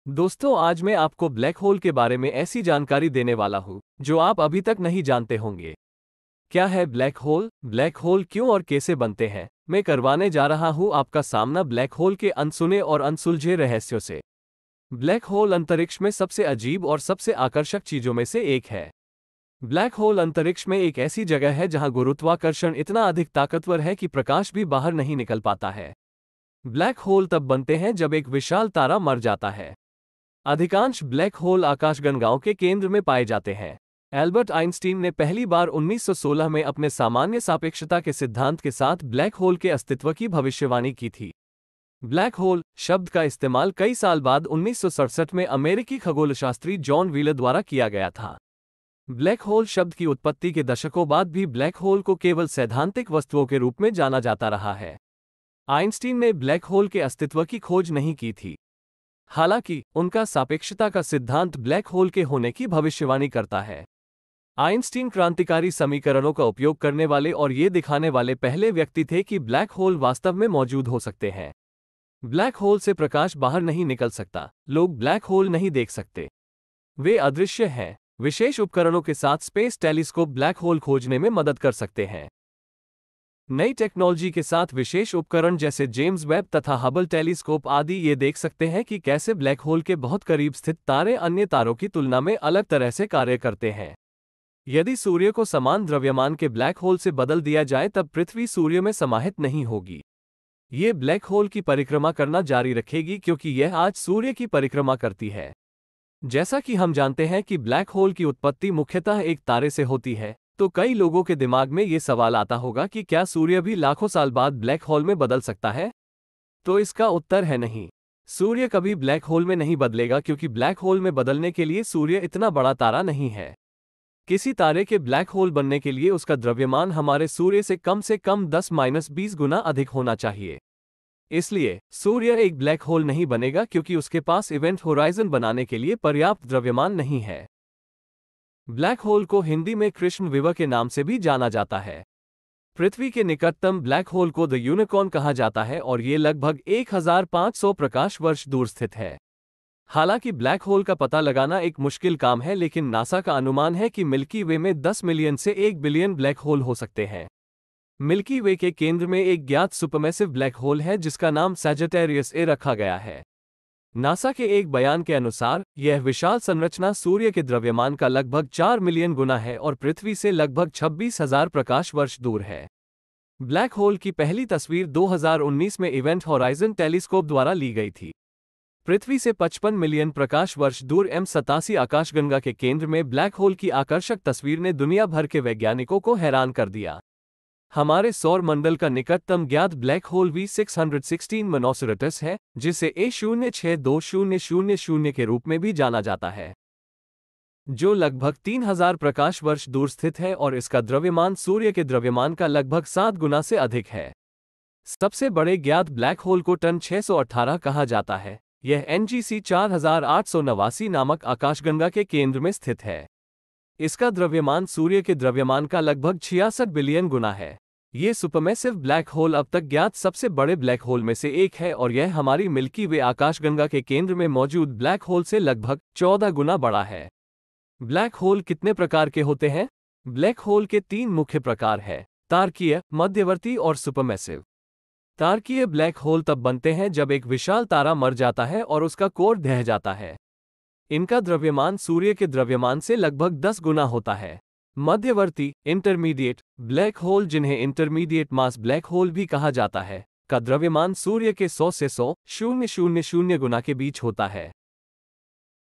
दोस्तों, आज मैं आपको ब्लैक होल के बारे में ऐसी जानकारी देने वाला हूँ जो आप अभी तक नहीं जानते होंगे। क्या है ब्लैक होल? ब्लैक होल क्यों और कैसे बनते हैं? मैं करवाने जा रहा हूँ आपका सामना ब्लैक होल के अनसुने और अनसुलझे रहस्यों से। ब्लैक होल अंतरिक्ष में सबसे अजीब और सबसे आकर्षक चीजों में से एक है। ब्लैक होल अंतरिक्ष में एक ऐसी जगह है जहां गुरुत्वाकर्षण इतना अधिक ताकतवर है कि प्रकाश भी बाहर नहीं निकल पाता है। ब्लैक होल तब बनते हैं जब एक विशाल तारा मर जाता है। अधिकांश ब्लैक होल आकाशगंगाओं के केंद्र में पाए जाते हैं। एल्बर्ट आइंस्टीन ने पहली बार 1916 में अपने सामान्य सापेक्षता के सिद्धांत के साथ ब्लैक होल के अस्तित्व की भविष्यवाणी की थी। ब्लैक होल शब्द का इस्तेमाल कई साल बाद 1967 में अमेरिकी खगोलशास्त्री जॉन व्हीलर द्वारा किया गया था। ब्लैक होल शब्द की उत्पत्ति के दशकों बाद भी ब्लैक होल को केवल सैद्धांतिक वस्तुओं के रूप में जाना जाता रहा है। आइंस्टीन ने ब्लैक होल के अस्तित्व की खोज नहीं की थी। हालांकि उनका सापेक्षता का सिद्धांत ब्लैक होल के होने की भविष्यवाणी करता है। आइंस्टीन क्रांतिकारी समीकरणों का उपयोग करने वाले और ये दिखाने वाले पहले व्यक्ति थे कि ब्लैक होल वास्तव में मौजूद हो सकते हैं। ब्लैक होल से प्रकाश बाहर नहीं निकल सकता। लोग ब्लैक होल नहीं देख सकते। वे अदृश्य हैं। विशेष उपकरणों के साथ स्पेस टेलीस्कोप ब्लैक होल खोजने में मदद कर सकते हैं। नई टेक्नोलॉजी के साथ विशेष उपकरण जैसे जेम्स वेब तथा हबल टेलीस्कोप आदि ये देख सकते हैं कि कैसे ब्लैक होल के बहुत करीब स्थित तारे अन्य तारों की तुलना में अलग तरह से कार्य करते हैं। यदि सूर्य को समान द्रव्यमान के ब्लैक होल से बदल दिया जाए तब पृथ्वी सूर्य में समाहित नहीं होगी। ये ब्लैक होल की परिक्रमा करना जारी रखेगी क्योंकि यह आज सूर्य की परिक्रमा करती है। जैसा कि हम जानते हैं कि ब्लैक होल की उत्पत्ति मुख्यतः एक तारे से होती है, तो कई लोगों के दिमाग में ये सवाल आता होगा कि क्या सूर्य भी लाखों साल बाद ब्लैक होल में बदल सकता है? तो इसका उत्तर है नहीं। सूर्य कभी ब्लैक होल में नहीं बदलेगा क्योंकि ब्लैक होल में बदलने के लिए सूर्य इतना बड़ा तारा नहीं है। किसी तारे के ब्लैक होल बनने के लिए उसका द्रव्यमान हमारे सूर्य से कम 10-20 गुना अधिक होना चाहिए। इसलिए सूर्य एक ब्लैक होल नहीं बनेगा क्योंकि उसके पास इवेंट होराइजन बनाने के लिए पर्याप्त द्रव्यमान नहीं है। ब्लैक होल को हिंदी में कृष्ण विवर के नाम से भी जाना जाता है। पृथ्वी के निकटतम ब्लैक होल को द यूनिकॉर्न कहा जाता है और ये लगभग 1500 प्रकाश वर्ष दूर स्थित है। हालांकि ब्लैक होल का पता लगाना एक मुश्किल काम है, लेकिन नासा का अनुमान है कि मिल्की वे में 10 मिलियन से 1 बिलियन ब्लैक होल हो सकते हैं। मिल्की वे के केंद्र में एक ज्ञात सुपरमैसिव ब्लैक होल है जिसका नाम सैजिटेरियस ए रखा गया है। नासा के एक बयान के अनुसार यह विशाल संरचना सूर्य के द्रव्यमान का लगभग 4 मिलियन गुना है और पृथ्वी से लगभग 26,000 प्रकाश वर्ष दूर है। ब्लैक होल की पहली तस्वीर 2019 में इवेंट होराइजन टेलीस्कोप द्वारा ली गई थी। पृथ्वी से 55 मिलियन प्रकाश वर्ष दूर M87 आकाशगंगा के केंद्र में ब्लैक होल की आकर्षक तस्वीर ने दुनिया भर के वैज्ञानिकों को हैरान कर दिया। हमारे सौर मंडल का निकटतम ज्ञात ब्लैक होल V616 मोनोसिरिटस है, जिसे A062000 के रूप में भी जाना जाता है, जो लगभग 3000 प्रकाश वर्ष दूर स्थित है और इसका द्रव्यमान सूर्य के द्रव्यमान का लगभग 7 गुना से अधिक है। सबसे बड़े ज्ञात ब्लैक होल को टन 618 कहा जाता है। यह NGC 4889 नामक आकाशगंगा के केंद्र में स्थित है। इसका द्रव्यमान सूर्य के द्रव्यमान का लगभग 66 बिलियन गुना है। ये सुपरमैसिव ब्लैक होल अब तक ज्ञात सबसे बड़े ब्लैक होल में से एक है और यह हमारी मिल्की वे आकाशगंगा के केंद्र में मौजूद ब्लैक होल से लगभग 14 गुना बड़ा है। ब्लैक होल कितने प्रकार के होते हैं? ब्लैक होल के 3 मुख्य प्रकार हैं: तारकीय, मध्यवर्ती और सुपरमैसिव। तारकीय ब्लैक होल तब बनते हैं जब एक विशाल तारा मर जाता है और उसका कोर ढह जाता है। इनका द्रव्यमान सूर्य के द्रव्यमान से लगभग 10 गुना होता है। मध्यवर्ती इंटरमीडिएट ब्लैक होल, जिन्हें इंटरमीडिएट मास ब्लैक होल भी कहा जाता है, का द्रव्यमान सूर्य के 100 से 100,000 गुना के बीच होता है।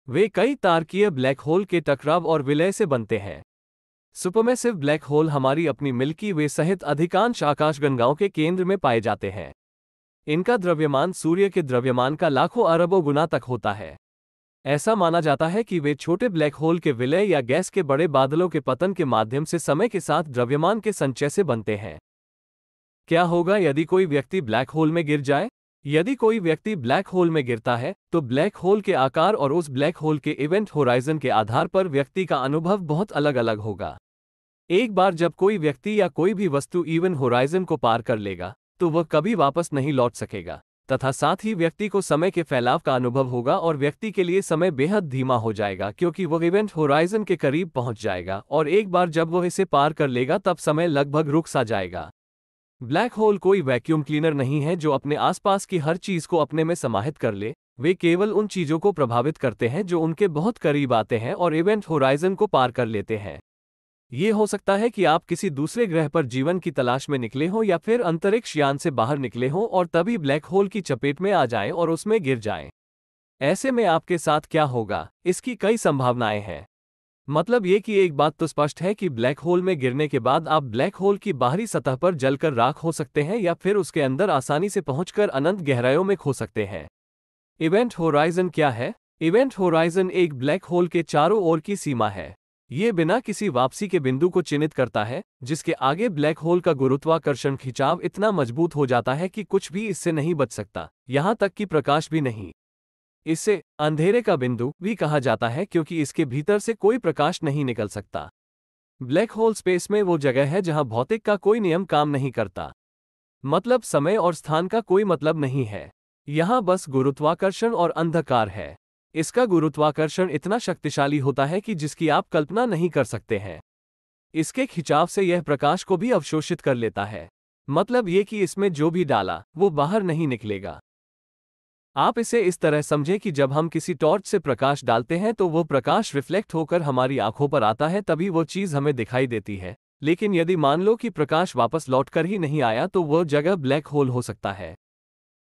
वे कई तारकीय ब्लैक होल के टकराव और विलय से बनते हैं। सुपरमैसिव ब्लैक होल हमारी अपनी मिल्की वे सहित अधिकांश आकाशगंगाओं के केंद्र में पाए जाते हैं। इनका द्रव्यमान सूर्य के द्रव्यमान का लाखों अरबों गुना तक होता है। ऐसा माना जाता है कि वे छोटे ब्लैक होल के विलय या गैस के बड़े बादलों के पतन के माध्यम से समय के साथ द्रव्यमान के संचय से बनते हैं। क्या होगा यदि कोई व्यक्ति ब्लैक होल में गिर जाए? यदि कोई व्यक्ति ब्लैक होल में गिरता है तो ब्लैक होल के आकार और उस ब्लैक होल के इवेंट होराइजन के आधार पर व्यक्ति का अनुभव बहुत अलग अलग होगा। एक बार जब कोई व्यक्ति या कोई भी वस्तु इवेंट होराइजन को पार कर लेगा तो वह कभी वापस नहीं लौट सकेगा। तथा साथ ही व्यक्ति को समय के फैलाव का अनुभव होगा और व्यक्ति के लिए समय बेहद धीमा हो जाएगा क्योंकि वह इवेंट होराइजन के करीब पहुंच जाएगा और एक बार जब वह इसे पार कर लेगा तब समय लगभग रुक सा जाएगा। ब्लैक होल कोई वैक्यूम क्लीनर नहीं है जो अपने आसपास की हर चीज को अपने में समाहित कर ले। वे केवल उन चीजों को प्रभावित करते हैं जो उनके बहुत करीब आते हैं और इवेंट होराइजन को पार कर लेते हैं। ये हो सकता है कि आप किसी दूसरे ग्रह पर जीवन की तलाश में निकले हों या फिर अंतरिक्ष यान से बाहर निकले हों और तभी ब्लैक होल की चपेट में आ जाएं और उसमें गिर जाएं। ऐसे में आपके साथ क्या होगा, इसकी कई संभावनाएं हैं। मतलब ये कि एक बात तो स्पष्ट है कि ब्लैक होल में गिरने के बाद आप ब्लैक होल की बाहरी सतह पर जलकर राख हो सकते हैं या फिर उसके अंदर आसानी से पहुंचकर अनंत गहराइयों में खो सकते हैं। इवेंट होराइजन क्या है? इवेंट होराइजन एक ब्लैक होल के चारों ओर की सीमा है। ये बिना किसी वापसी के बिंदु को चिन्हित करता है जिसके आगे ब्लैक होल का गुरुत्वाकर्षण खिंचाव इतना मजबूत हो जाता है कि कुछ भी इससे नहीं बच सकता, यहां तक कि प्रकाश भी नहीं। इसे अंधेरे का बिंदु भी कहा जाता है क्योंकि इसके भीतर से कोई प्रकाश नहीं निकल सकता। ब्लैक होल स्पेस में वो जगह है जहां भौतिक का कोई नियम काम नहीं करता। मतलब समय और स्थान का कोई मतलब नहीं है। यहां बस गुरुत्वाकर्षण और अंधकार है। इसका गुरुत्वाकर्षण इतना शक्तिशाली होता है कि जिसकी आप कल्पना नहीं कर सकते हैं। इसके खिंचाव से यह प्रकाश को भी अवशोषित कर लेता है। मतलब ये कि इसमें जो भी डाला वो बाहर नहीं निकलेगा। आप इसे इस तरह समझें कि जब हम किसी टॉर्च से प्रकाश डालते हैं तो वो प्रकाश रिफ्लेक्ट होकर हमारी आंखों पर आता है, तभी वो चीज हमें दिखाई देती है। लेकिन यदि मान लो कि प्रकाश वापस लौटकर ही नहीं आया तो वह जगह ब्लैक होल हो सकता है।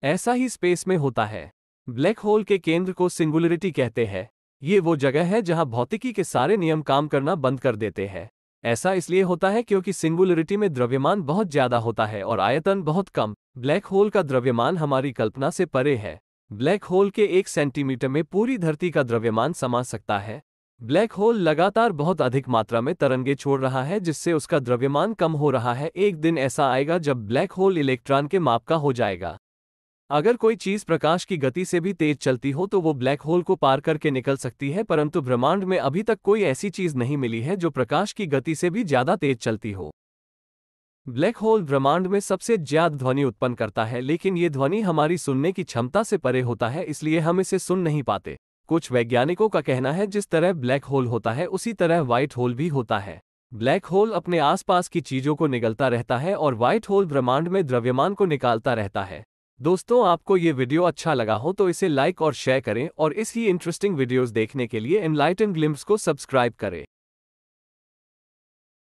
ऐसा ही स्पेस में होता है। ब्लैक होल के केंद्र को सिंगुलरिटी कहते हैं। ये वो जगह है जहां भौतिकी के सारे नियम काम करना बंद कर देते हैं। ऐसा इसलिए होता है क्योंकि सिंगुलरिटी में द्रव्यमान बहुत ज्यादा होता है और आयतन बहुत कम। ब्लैक होल का द्रव्यमान हमारी कल्पना से परे है। ब्लैक होल के 1 सेंटीमीटर में पूरी धरती का द्रव्यमान समा सकता है। ब्लैक होल लगातार बहुत अधिक मात्रा में तरंगे छोड़ रहा है जिससे उसका द्रव्यमान कम हो रहा है। एक दिन ऐसा आएगा जब ब्लैक होल इलेक्ट्रॉन के माप का हो जाएगा। अगर कोई चीज प्रकाश की गति से भी तेज चलती हो तो वो ब्लैक होल को पार करके निकल सकती है, परंतु ब्रह्मांड में अभी तक कोई ऐसी चीज नहीं मिली है जो प्रकाश की गति से भी ज्यादा तेज चलती हो। ब्लैक होल ब्रह्मांड में सबसे ज्यादा ध्वनि उत्पन्न करता है, लेकिन ये ध्वनि हमारी सुनने की क्षमता से परे होता है, इसलिए हम इसे सुन नहीं पाते। कुछ वैज्ञानिकों का कहना है जिस तरह ब्लैक होल होता है उसी तरह व्हाइट होल भी होता है। ब्लैक होल अपने आसपास की चीजों को निगलता रहता है और व्हाइट होल ब्रह्मांड में द्रव्यमान को निकालता रहता है। दोस्तों, आपको ये वीडियो अच्छा लगा हो तो इसे लाइक और शेयर करें और इस ही इंटरेस्टिंग वीडियोस देखने के लिए एनलाइटन ग्लिम्प्स को सब्सक्राइब करें।